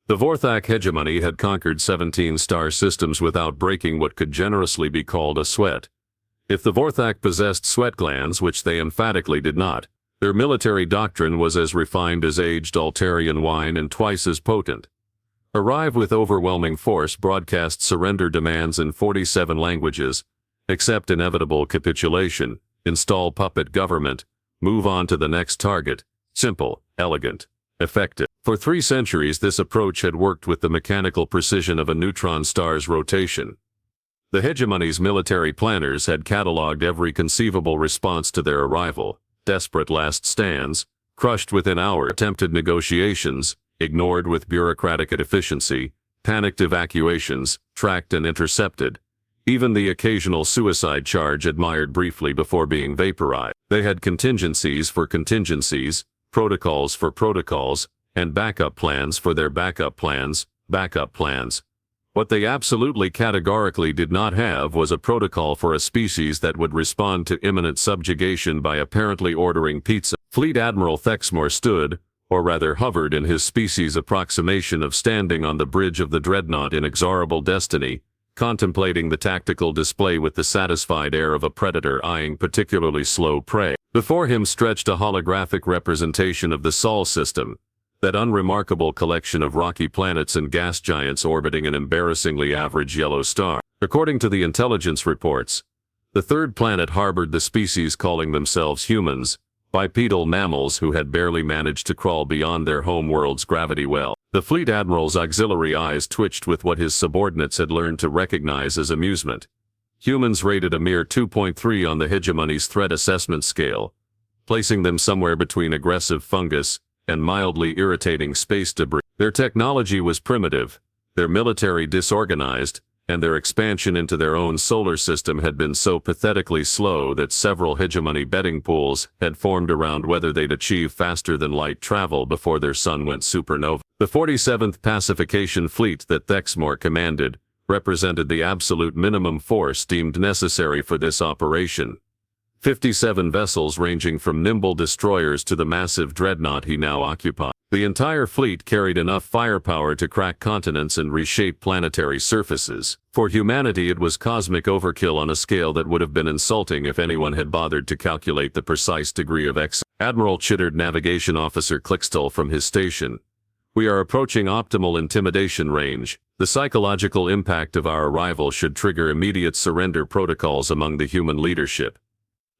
The Vorthak hegemony had conquered 17 star systems without breaking what could generously be called a sweat. If the Vorthak possessed sweat glands, which they emphatically did not, their military doctrine was as refined as aged Altarian wine and twice as potent. Arrive with overwhelming force, broadcast surrender demands in 47 languages, accept inevitable capitulation, install puppet government, move on to the next target, simple, elegant, effective. For 3 centuries this approach had worked with the mechanical precision of a neutron star's rotation. The hegemony's military planners had catalogued every conceivable response to their arrival: desperate last stands, crushed within hours, attempted negotiations, ignored with bureaucratic efficiency, panicked evacuations, tracked and intercepted, even the occasional suicide charge admired briefly before being vaporized. They had contingencies for contingencies, protocols for protocols, and backup plans for their backup plans. What they absolutely categorically did not have was a protocol for a species that would respond to imminent subjugation by apparently ordering pizza. Fleet Admiral Thexmore stood, or rather hovered in his species' approximation of standing on the bridge of the dreadnought inexorable destiny, contemplating the tactical display with the satisfied air of a predator eyeing particularly slow prey. Before him stretched a holographic representation of the Sol system, that unremarkable collection of rocky planets and gas giants orbiting an embarrassingly average yellow star. According to the intelligence reports, the third planet harbored the species calling themselves humans, bipedal mammals who had barely managed to crawl beyond their home world's gravity well. The fleet admiral's auxiliary eyes twitched with what his subordinates had learned to recognize as amusement. Humans rated a mere 2.3 on the hegemony's threat assessment scale, placing them somewhere between aggressive fungus and mildly irritating space debris. Their technology was primitive, their military disorganized, and their expansion into their own solar system had been so pathetically slow that several hegemony betting pools had formed around whether they'd achieve faster-than-light travel before their sun went supernova. The 47th Pacification Fleet that Thexmore commanded represented the absolute minimum force deemed necessary for this operation. 57 vessels ranging from nimble destroyers to the massive dreadnought he now occupied. The entire fleet carried enough firepower to crack continents and reshape planetary surfaces. For humanity it was cosmic overkill on a scale that would have been insulting if anyone had bothered to calculate the precise degree of excellence. Admiral chittered Navigation Officer Clixtall from his station. We are approaching optimal intimidation range. The psychological impact of our arrival should trigger immediate surrender protocols among the human leadership.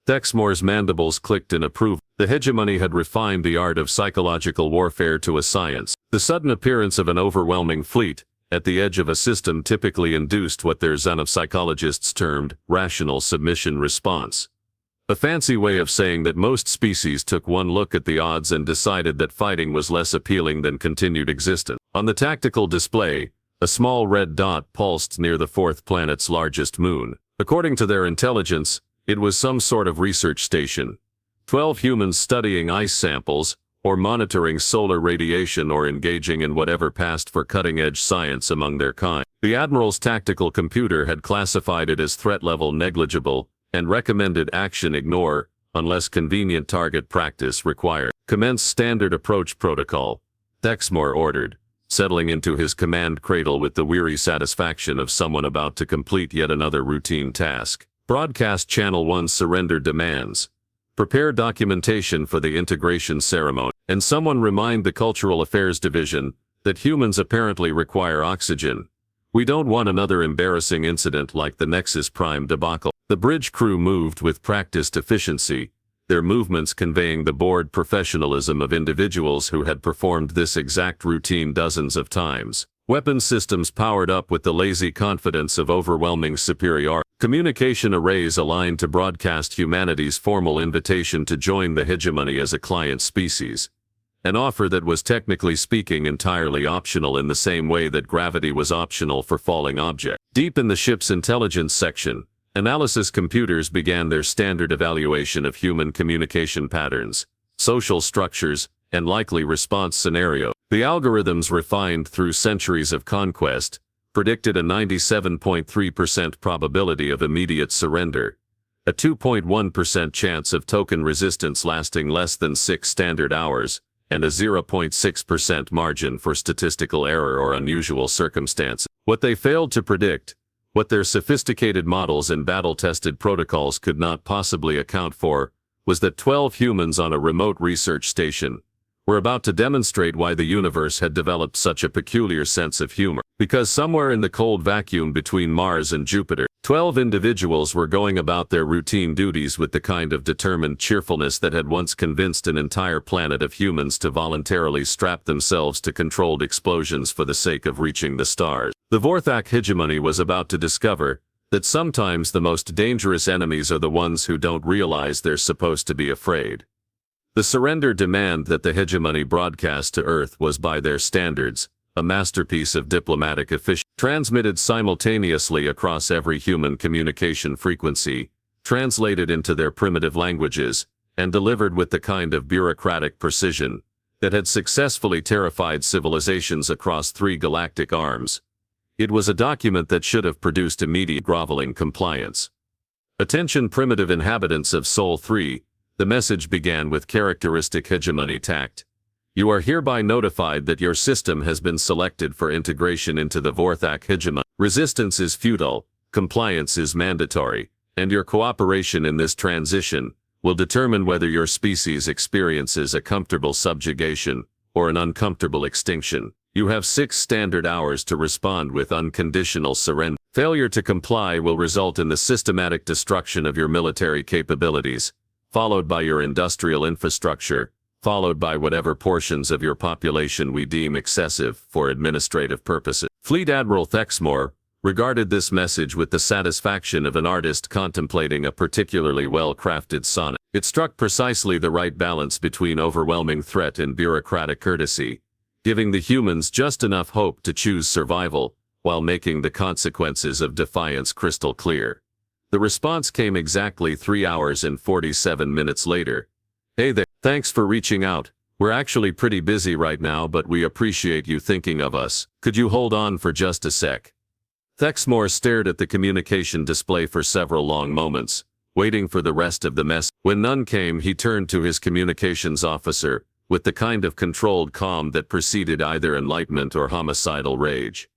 Thexmore's mandibles clicked in approval. The hegemony had refined the art of psychological warfare to a science. The sudden appearance of an overwhelming fleet at the edge of a system typically induced what their zen of psychologists termed rational submission response. A fancy way of saying that most species took one look at the odds and decided that fighting was less appealing than continued existence. On the tactical display, a small red dot pulsed near the 4th planet's largest moon. According to their intelligence, it was some sort of research station. 12 humans studying ice samples, or monitoring solar radiation, or engaging in whatever passed for cutting-edge science among their kind. The Admiral's tactical computer had classified it as threat level negligible, and recommended action ignore, unless convenient target practice required. Commence standard approach protocol, Thexmore ordered, settling into his command cradle with the weary satisfaction of someone about to complete yet another routine task. Broadcast Channel 1 surrender demands. Prepare documentation for the integration ceremony. And someone remind the Cultural Affairs Division that humans apparently require oxygen. We don't want another embarrassing incident like the Nexus Prime debacle. The bridge crew moved with practiced efficiency, their movements conveying the bored professionalism of individuals who had performed this exact routine dozens of times. Weapon systems powered up with the lazy confidence of overwhelming superiority. Communication arrays aligned to broadcast humanity's formal invitation to join the hegemony as a client species. An offer that was technically speaking entirely optional in the same way that gravity was optional for falling objects. Deep in the ship's intelligence section, analysis computers began their standard evaluation of human communication patterns, social structures, and likely response scenarios. The algorithms refined through centuries of conquest predicted a 97.3% probability of immediate surrender, a 2.1% chance of token resistance lasting less than 6 standard hours, and a 0.6% margin for statistical error or unusual circumstances. What they failed to predict, what their sophisticated models and battle-tested protocols could not possibly account for, was that 12 humans on a remote research station were about to demonstrate why the universe had developed such a peculiar sense of humor. Because somewhere in the cold vacuum between Mars and Jupiter, 12 individuals were going about their routine duties with the kind of determined cheerfulness that had once convinced an entire planet of humans to voluntarily strap themselves to controlled explosions for the sake of reaching the stars. The Vorthak hegemony was about to discover that sometimes the most dangerous enemies are the ones who don't realize they're supposed to be afraid. The surrender demand that the hegemony broadcast to Earth was, by their standards, a masterpiece of diplomatic efficiency, transmitted simultaneously across every human communication frequency, translated into their primitive languages, and delivered with the kind of bureaucratic precision that had successfully terrified civilizations across 3 galactic arms. It was a document that should have produced immediate groveling compliance. Attention, primitive inhabitants of Sol 3, the message began with characteristic hegemony tact. You are hereby notified that your system has been selected for integration into the Vorthak hegemony. Resistance is futile, compliance is mandatory, and your cooperation in this transition will determine whether your species experiences a comfortable subjugation or an uncomfortable extinction. You have 6 standard hours to respond with unconditional surrender. Failure to comply will result in the systematic destruction of your military capabilities, followed by your industrial infrastructure, followed by whatever portions of your population we deem excessive for administrative purposes. Fleet Admiral Thexmore regarded this message with the satisfaction of an artist contemplating a particularly well-crafted sonnet. It struck precisely the right balance between overwhelming threat and bureaucratic courtesy, giving the humans just enough hope to choose survival, while making the consequences of defiance crystal clear. The response came exactly 3 hours and 47 minutes later. Hey there, thanks for reaching out. We're actually pretty busy right now, but we appreciate you thinking of us. Could you hold on for just a sec? Thexmore stared at the communication display for several long moments, waiting for the rest of the message. When none came, he turned to his communications officer, with the kind of controlled calm that preceded either enlightenment or homicidal rage.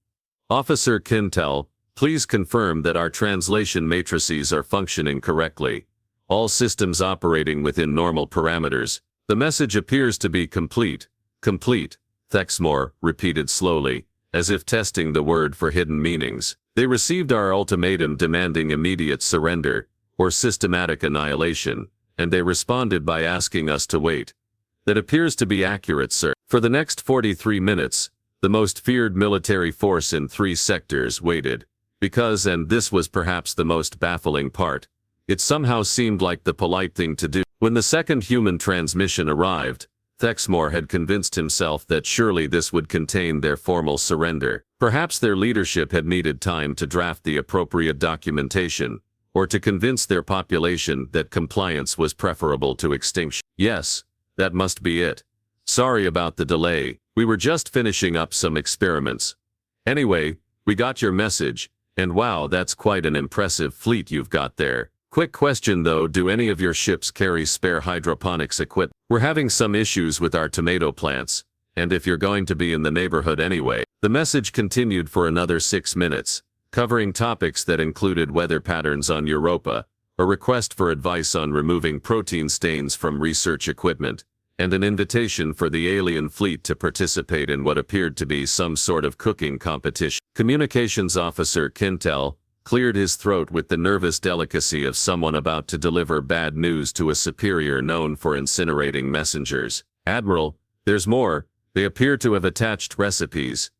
Officer Kintel, please confirm that our translation matrices are functioning correctly. All systems operating within normal parameters. The message appears to be complete. Complete, Thexmore repeated slowly, as if testing the word for hidden meanings. They received our ultimatum demanding immediate surrender, or systematic annihilation, and they responded by asking us to wait. That appears to be accurate, sir. For the next 43 minutes, the most feared military force in 3 sectors waited. Because, and this was perhaps the most baffling part, it somehow seemed like the polite thing to do. When the second human transmission arrived, Thexmore had convinced himself that surely this would contain their formal surrender. Perhaps their leadership had needed time to draft the appropriate documentation, or to convince their population that compliance was preferable to extinction. Yes, that must be it. Sorry about the delay, we were just finishing up some experiments. Anyway, we got your message. And wow, that's quite an impressive fleet you've got there. Quick question though, do any of your ships carry spare hydroponics equipment? We're having some issues with our tomato plants, and if you're going to be in the neighborhood anyway. The message continued for another 6 minutes, covering topics that included weather patterns on Europa, a request for advice on removing protein stains from research equipment, and an invitation for the alien fleet to participate in what appeared to be some sort of cooking competition. Communications Officer Kintel cleared his throat with the nervous delicacy of someone about to deliver bad news to a superior known for incinerating messengers. Admiral, there's more. They appear to have attached recipes.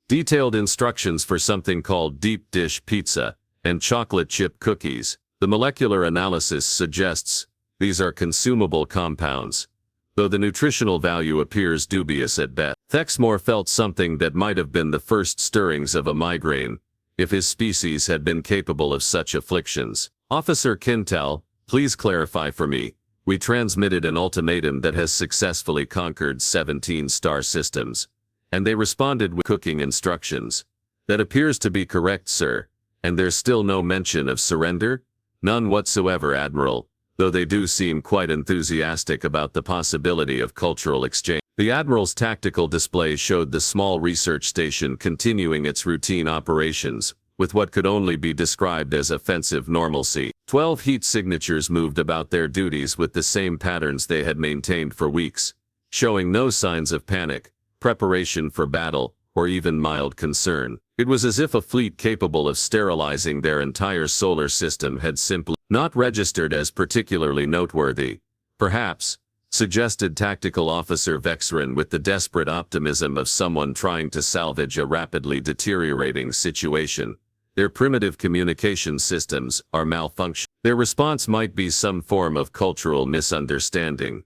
Detailed instructions for something called deep dish pizza and chocolate chip cookies. The molecular analysis suggests these are consumable compounds, though the nutritional value appears dubious at best. Thexmore felt something that might have been the first stirrings of a migraine, if his species had been capable of such afflictions. Officer Kintel, please clarify for me. We transmitted an ultimatum that has successfully conquered 17 star systems, and they responded with cooking instructions. That appears to be correct, sir. And there's still no mention of surrender? None whatsoever, Admiral. though they do seem quite enthusiastic about the possibility of cultural exchange. The Admiral's tactical display showed the small research station continuing its routine operations, with what could only be described as offensive normalcy. 12 heat signatures moved about their duties with the same patterns they had maintained for weeks, showing no signs of panic, preparation for battle, or even mild concern. It was as if a fleet capable of sterilizing their entire solar system had simply not registered as particularly noteworthy. Perhaps, suggested Tactical Officer Vexrin with the desperate optimism of someone trying to salvage a rapidly deteriorating situation. Their primitive communication systems are malfunctioning. Their response might be some form of cultural misunderstanding.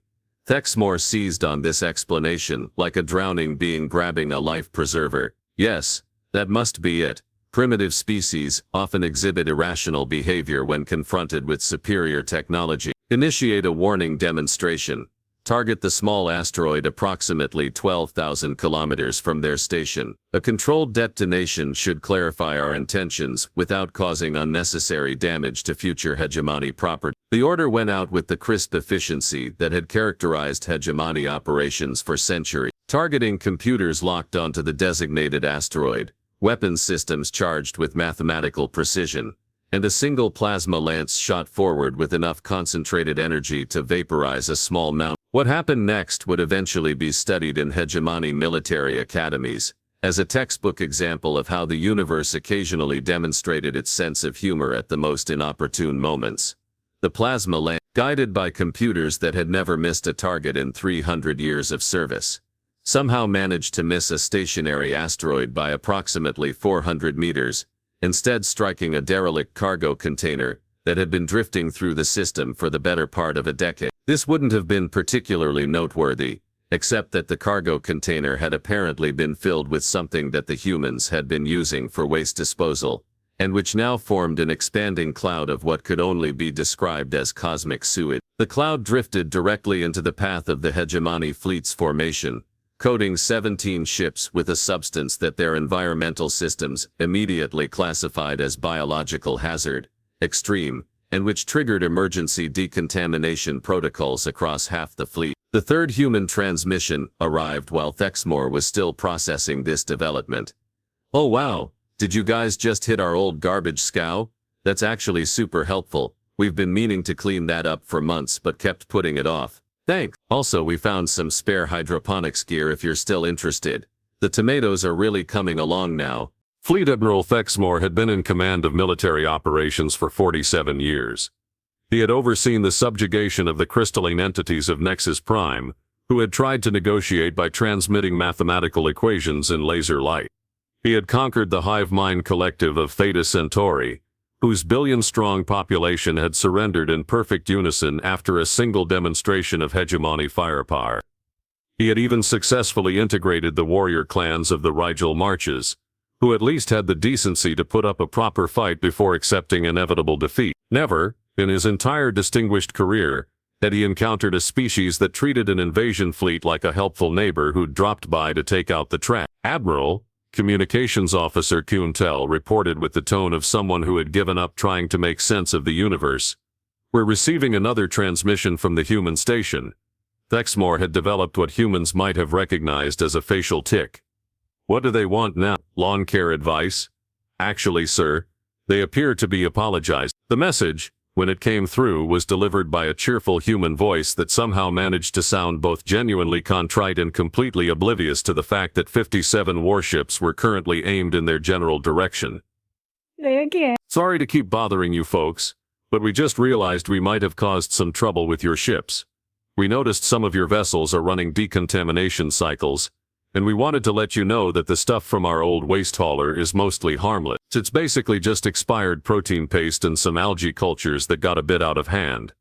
Thexmore seized on this explanation like a drowning being grabbing a life preserver. Yes, that must be it. Primitive species often exhibit irrational behavior when confronted with superior technology. Initiate a warning demonstration. Target the small asteroid approximately 12,000 kilometers from their station. A controlled detonation should clarify our intentions without causing unnecessary damage to future hegemony property. The order went out with the crisp efficiency that had characterized hegemony operations for centuries. Targeting computers locked onto the designated asteroid, weapons systems charged with mathematical precision, and a single plasma lance shot forward with enough concentrated energy to vaporize a small mountain. What happened next would eventually be studied in hegemony military academies, as a textbook example of how the universe occasionally demonstrated its sense of humor at the most inopportune moments. The plasma lance, guided by computers that had never missed a target in 300 years of service, somehow managed to miss a stationary asteroid by approximately 400 meters, instead striking a derelict cargo container that had been drifting through the system for the better part of a decade. This wouldn't have been particularly noteworthy, except that the cargo container had apparently been filled with something that the humans had been using for waste disposal, and which now formed an expanding cloud of what could only be described as cosmic sewage. The cloud drifted directly into the path of the hegemony fleet's formation, coating 17 ships with a substance that their environmental systems immediately classified as biological hazard, extreme, and which triggered emergency decontamination protocols across half the fleet. The third human transmission arrived while Thexmore was still processing this development. "Oh wow, did you guys just hit our old garbage scow? That's actually super helpful. We've been meaning to clean that up for months but kept putting it off. Thanks. Also, we found some spare hydroponics gear if you're still interested. The tomatoes are really coming along now." Fleet Admiral Thexmore had been in command of military operations for 47 years. He had overseen the subjugation of the crystalline entities of Nexus Prime, who had tried to negotiate by transmitting mathematical equations in laser light. He had conquered the hive mind collective of Theta Centauri, whose billion-strong population had surrendered in perfect unison after a single demonstration of hegemony firepower. He had even successfully integrated the warrior clans of the Rigel Marches, who at least had the decency to put up a proper fight before accepting inevitable defeat. Never, in his entire distinguished career, had he encountered a species that treated an invasion fleet like a helpful neighbor who'd dropped by to take out the trash. "Admiral," Communications Officer Kuhntel reported with the tone of someone who had given up trying to make sense of the universe, "We're receiving another transmission from the human station." Thexmore had developed what humans might have recognized as a facial tic. "What do they want now? Lawn care advice?" "Actually, sir, they appear to be apologizing." The message, when it came through, was delivered by a cheerful human voice that somehow managed to sound both genuinely contrite and completely oblivious to the fact that 57 warships were currently aimed in their general direction. "Sorry to keep bothering you folks, but we just realized we might have caused some trouble with your ships. We noticed some of your vessels are running decontamination cycles, and we wanted to let you know that the stuff from our old waste hauler is mostly harmless. It's basically just expired protein paste and some algae cultures that got a bit out of hand.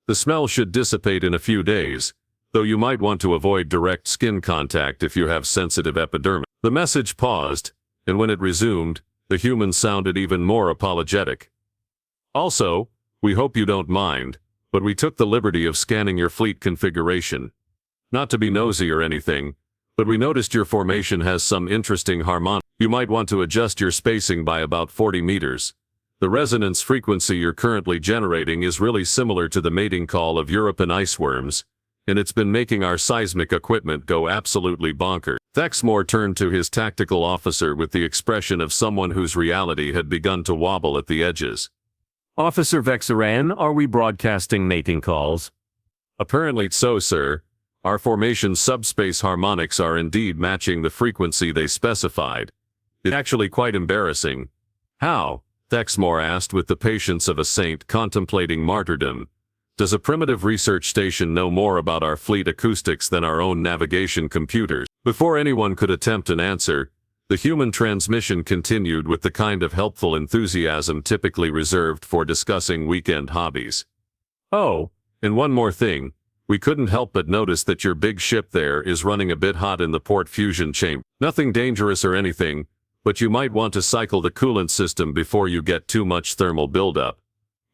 The smell should dissipate in a few days, though you might want to avoid direct skin contact if you have sensitive epidermis." The message paused, and when it resumed, the human sounded even more apologetic. "Also, we hope you don't mind, but we took the liberty of scanning your fleet configuration. Not to be nosy or anything, but we noticed your formation has some interesting harmonics. You might want to adjust your spacing by about 40 meters. The resonance frequency you're currently generating is really similar to the mating call of European iceworms, and it's been making our seismic equipment go absolutely bonkers. Thexmore turned to his tactical officer with the expression of someone whose reality had begun to wobble at the edges. Officer Vexaran, are we broadcasting mating calls? Apparently so, sir. Our formation's subspace harmonics are indeed matching the frequency they specified. It's actually quite embarrassing. How? Thexmore asked with the patience of a saint contemplating martyrdom. Does a primitive research station know more about our fleet acoustics than our own navigation computers? Before anyone could attempt an answer, the human transmission continued with the kind of helpful enthusiasm typically reserved for discussing weekend hobbies. Oh, and one more thing. We couldn't help but notice that your big ship there is running a bit hot in the port fusion chamber. Nothing dangerous or anything, but you might want to cycle the coolant system before you get too much thermal buildup.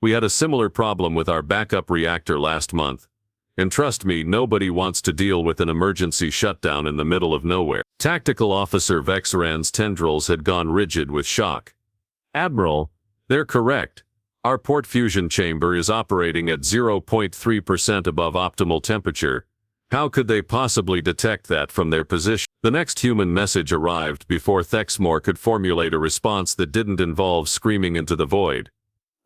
We had a similar problem with our backup reactor last month. And trust me, nobody wants to deal with an emergency shutdown in the middle of nowhere. Tactical Officer Vexaran's tendrils had gone rigid with shock. Admiral, they're correct. Our port fusion chamber is operating at 0.3% above optimal temperature. How could they possibly detect that from their position? The next human message arrived before Thexmore could formulate a response that didn't involve screaming into the void.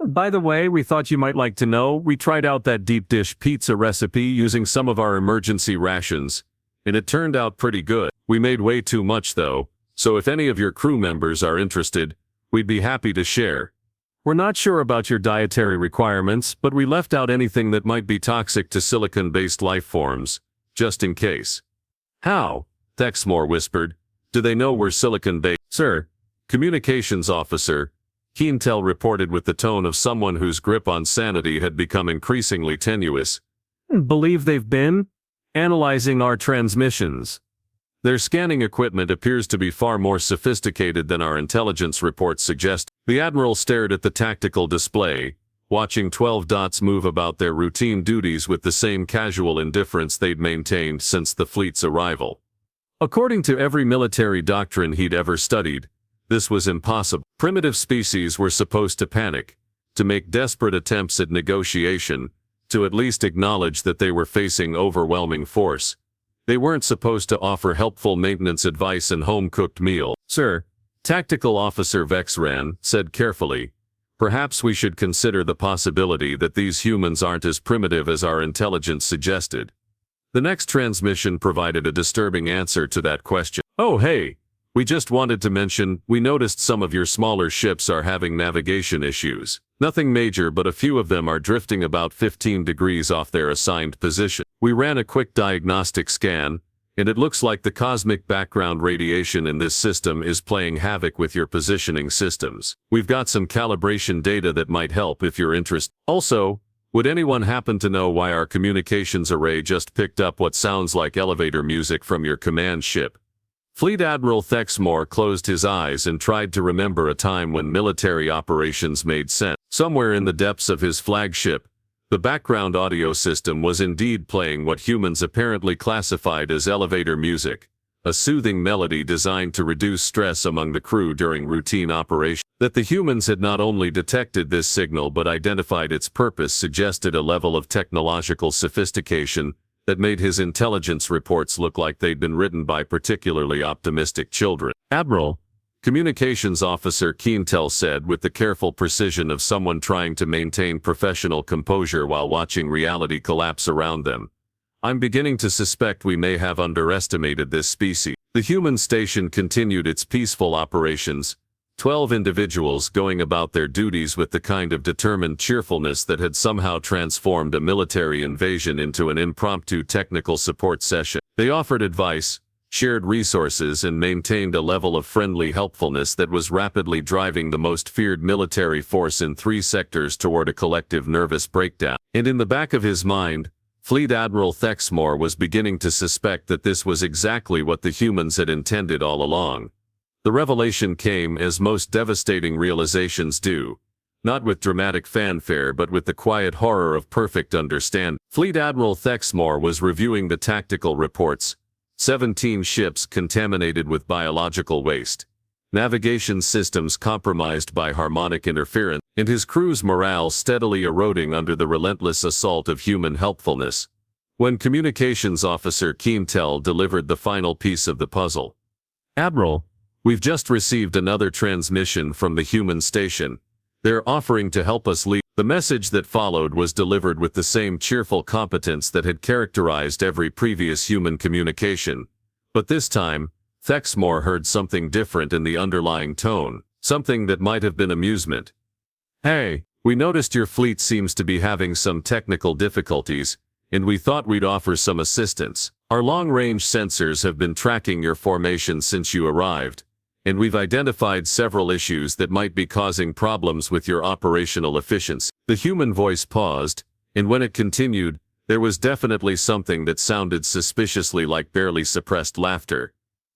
By the way, we thought you might like to know, we tried out that deep dish pizza recipe using some of our emergency rations, and it turned out pretty good. We made way too much though, so if any of your crew members are interested, we'd be happy to share. We're not sure about your dietary requirements, but we left out anything that might be toxic to silicon-based life forms, just in case. How? Thexmore whispered. Do they know we're silicon-based? Sir, communications officer, Keentel reported with the tone of someone whose grip on sanity had become increasingly tenuous. Believe they've been analyzing our transmissions. Their scanning equipment appears to be far more sophisticated than our intelligence reports suggest. The Admiral stared at the tactical display, watching 12 dots move about their routine duties with the same casual indifference they'd maintained since the fleet's arrival. According to every military doctrine he'd ever studied, this was impossible. Primitive species were supposed to panic, to make desperate attempts at negotiation, to at least acknowledge that they were facing overwhelming force. They weren't supposed to offer helpful maintenance advice and home-cooked meal. Sir, Tactical Officer Vexaran said carefully, perhaps we should consider the possibility that these humans aren't as primitive as our intelligence suggested. The next transmission provided a disturbing answer to that question. Oh hey! We just wanted to mention, we noticed some of your smaller ships are having navigation issues. Nothing major, but a few of them are drifting about 15 degrees off their assigned position. We ran a quick diagnostic scan, and it looks like the cosmic background radiation in this system is playing havoc with your positioning systems. We've got some calibration data that might help if you're interested. Also, would anyone happen to know why our communications array just picked up what sounds like elevator music from your command ship? Fleet Admiral Thexmore closed his eyes and tried to remember a time when military operations made sense. Somewhere in the depths of his flagship, the background audio system was indeed playing what humans apparently classified as elevator music, a soothing melody designed to reduce stress among the crew during routine operations. That the humans had not only detected this signal but identified its purpose suggested a level of technological sophistication that made his intelligence reports look like they'd been written by particularly optimistic children. Admiral, Communications Officer Keentel said with the careful precision of someone trying to maintain professional composure while watching reality collapse around them. I'm beginning to suspect we may have underestimated this species. The human station continued its peaceful operations, 12 individuals going about their duties with the kind of determined cheerfulness that had somehow transformed a military invasion into an impromptu technical support session. They offered advice, shared resources, and maintained a level of friendly helpfulness that was rapidly driving the most feared military force in 3 sectors toward a collective nervous breakdown. And in the back of his mind, Fleet Admiral Thexmore was beginning to suspect that this was exactly what the humans had intended all along. The revelation came as most devastating realizations do, not with dramatic fanfare but with the quiet horror of perfect understanding. Fleet Admiral Thexmore was reviewing the tactical reports, 17 ships contaminated with biological waste. navigation systems compromised by harmonic interference, and his crew's morale steadily eroding under the relentless assault of human helpfulness. When Communications Officer Keentel delivered the final piece of the puzzle. "Admiral, we've just received another transmission from the human station. They're offering to help us leave." The message that followed was delivered with the same cheerful competence that had characterized every previous human communication. But this time, Thexmore heard something different in the underlying tone, something that might have been amusement. "Hey, we noticed your fleet seems to be having some technical difficulties, and we thought we'd offer some assistance. Our long-range sensors have been tracking your formation since you arrived, and we've identified several issues that might be causing problems with your operational efficiency." The human voice paused, and when it continued, there was definitely something that sounded suspiciously like barely suppressed laughter.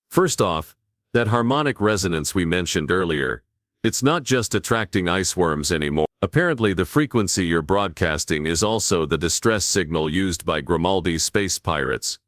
"First off, that harmonic resonance we mentioned earlier, it's not just attracting iceworms anymore. Apparently the frequency you're broadcasting is also the distress signal used by Grimaldi's space pirates.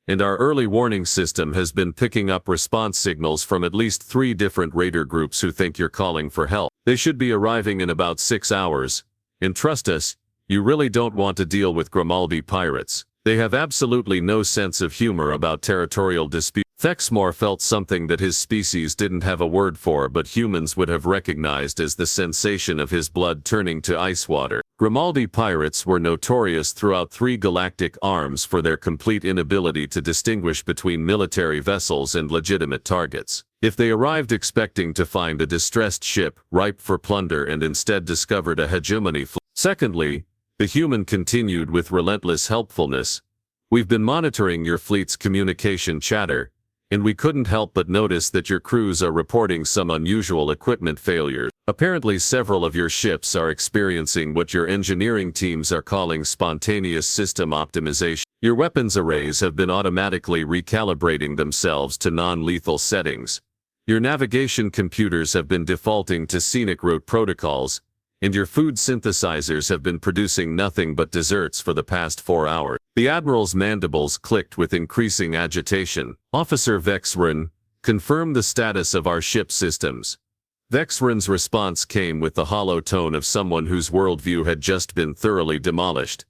And our early warning system has been picking up response signals from at least 3 different raider groups who think you're calling for help. They should be arriving in about 6 hours. And trust us, you really don't want to deal with Grimaldi pirates. They have absolutely no sense of humor about territorial disputes." Thexmore felt something that his species didn't have a word for but humans would have recognized as the sensation of his blood turning to ice water. Grimaldi pirates were notorious throughout 3 galactic arms for their complete inability to distinguish between military vessels and legitimate targets. If they arrived expecting to find a distressed ship ripe for plunder and instead discovered a hegemony fleet. Secondly, the human continued with relentless helpfulness. "We've been monitoring your fleet's communication chatter, and we couldn't help but notice that your crews are reporting some unusual equipment failures. Apparently several of your ships are experiencing what your engineering teams are calling spontaneous system optimization. Your weapons arrays have been automatically recalibrating themselves to non-lethal settings. Your navigation computers have been defaulting to scenic route protocols, and your food synthesizers have been producing nothing but desserts for the past 4 hours." The Admiral's mandibles clicked with increasing agitation. "Officer Vexren, confirm the status of our ship systems." Vexren's response came with the hollow tone of someone whose worldview had just been thoroughly demolished.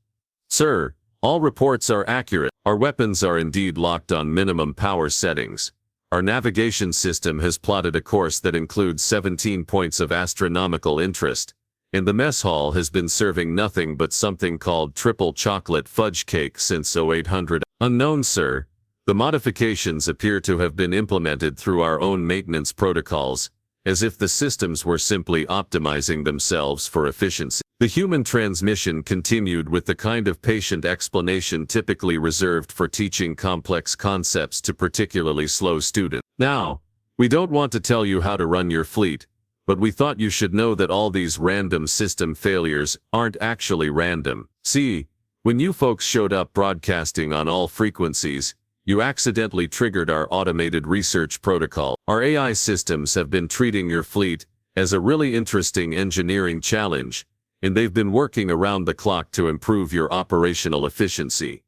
"Sir, all reports are accurate. Our weapons are indeed locked on minimum power settings. Our navigation system has plotted a course that includes 17 points of astronomical interest, and the mess hall has been serving nothing but something called triple chocolate fudge cake since 0800. Unknown, sir. The modifications appear to have been implemented through our own maintenance protocols, as if the systems were simply optimizing themselves for efficiency." The human transmission continued with the kind of patient explanation typically reserved for teaching complex concepts to particularly slow students. "Now, we don't want to tell you how to run your fleet, but we thought you should know that all these random system failures aren't actually random. See, when you folks showed up broadcasting on all frequencies, you accidentally triggered our automated research protocol. Our AI systems have been treating your fleet as a really interesting engineering challenge, and they've been working around the clock to improve your operational efficiency."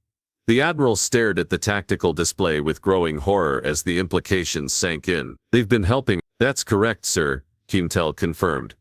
The Admiral stared at the tactical display with growing horror as the implications sank in. "They've been helping." "That's correct, sir," Keentel confirmed.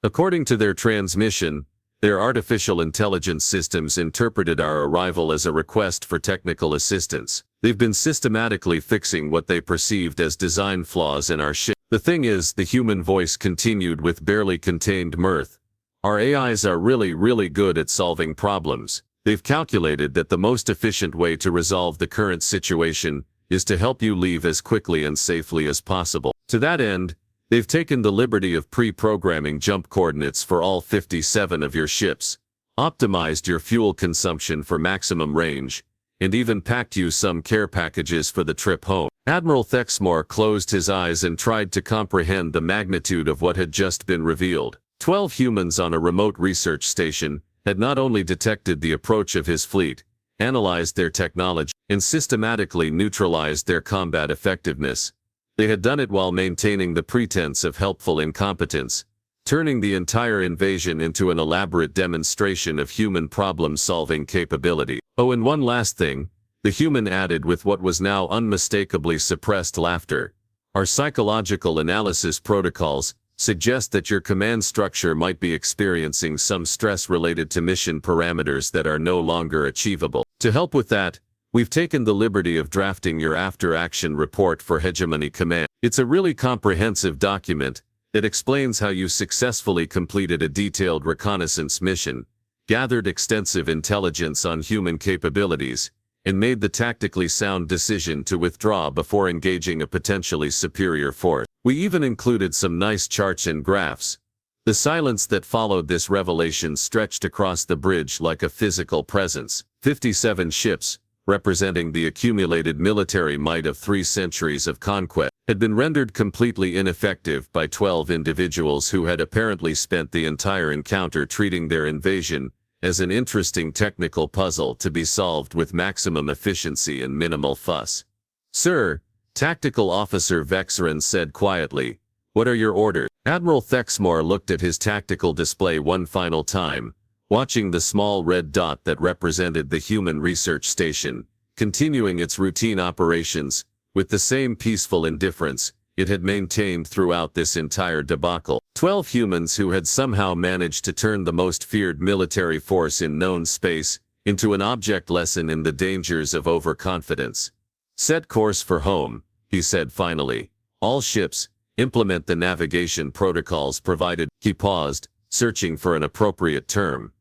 "According to their transmission, their artificial intelligence systems interpreted our arrival as a request for technical assistance. They've been systematically fixing what they perceived as design flaws in our ship." "The thing is," the human voice continued with barely contained mirth, "our AIs are really good at solving problems. They've calculated that the most efficient way to resolve the current situation is to help you leave as quickly and safely as possible. To that end, they've taken the liberty of pre-programming jump coordinates for all 57 of your ships, optimized your fuel consumption for maximum range, and even packed you some care packages for the trip home." Admiral Thexmore closed his eyes and tried to comprehend the magnitude of what had just been revealed. 12 humans on a remote research station had not only detected the approach of his fleet, analyzed their technology, and systematically neutralized their combat effectiveness. They had done it while maintaining the pretense of helpful incompetence, turning the entire invasion into an elaborate demonstration of human problem-solving capability. "Oh, and one last thing," the human added with what was now unmistakably suppressed laughter. Our psychological analysis protocols suggest that your command structure might be experiencing some stress related to mission parameters that are no longer achievable. To help with that, we've taken the liberty of drafting your after-action report for Hegemony Command. It's a really comprehensive document that explains how you successfully completed a detailed reconnaissance mission, gathered extensive intelligence on human capabilities, and made the tactically sound decision to withdraw before engaging a potentially superior force. We even included some nice charts and graphs. The silence that followed this revelation stretched across the bridge like a physical presence. 57 ships, representing the accumulated military might of 3 centuries of conquest, had been rendered completely ineffective by 12 individuals who had apparently spent the entire encounter treating their invasion as an interesting technical puzzle to be solved with maximum efficiency and minimal fuss. "Sir," Tactical Officer Vexerin said quietly, "what are your orders?" Admiral Thexmore looked at his tactical display one final time, watching the small red dot that represented the human research station, continuing its routine operations with the same peaceful indifference it had maintained throughout this entire debacle. 12 humans who had somehow managed to turn the most feared military force in known space into an object lesson in the dangers of overconfidence. "Set course for home," he said finally. "All ships, implement the navigation protocols provided." He paused, searching for an appropriate term.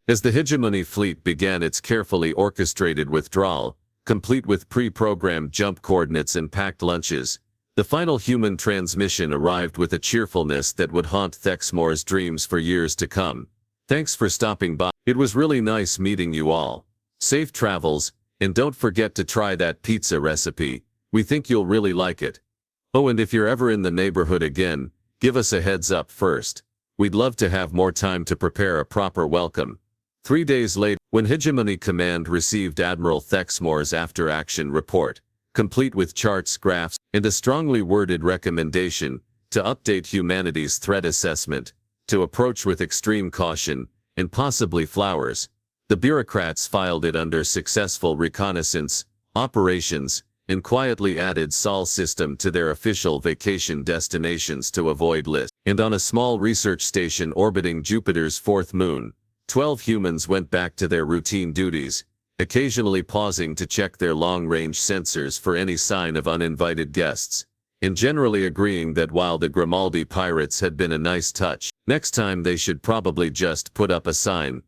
As the Hegemony fleet began its carefully orchestrated withdrawal, complete with pre-programmed jump coordinates and packed lunches, the final human transmission arrived with a cheerfulness that would haunt Thexmore's dreams for years to come. "Thanks for stopping by. It was really nice meeting you all. Safe travels, and don't forget to try that pizza recipe. We think you'll really like it. Oh, and if you're ever in the neighborhood again, give us a heads up first. We'd love to have more time to prepare a proper welcome." 3 days later, when Hegemony Command received Admiral Thexmore's after-action report, complete with charts, graphs, and a strongly worded recommendation to update humanity's threat assessment, to approach with extreme caution, and possibly flowers, the bureaucrats filed it under successful reconnaissance operations, and quietly added Sol system to their official vacation destinations to avoid list. And on a small research station orbiting Jupiter's 4th moon, 12 humans went back to their routine duties, occasionally pausing to check their long-range sensors for any sign of uninvited guests, and generally agreeing that while the Grimaldi pirates had been a nice touch, next time they should probably just put up a sign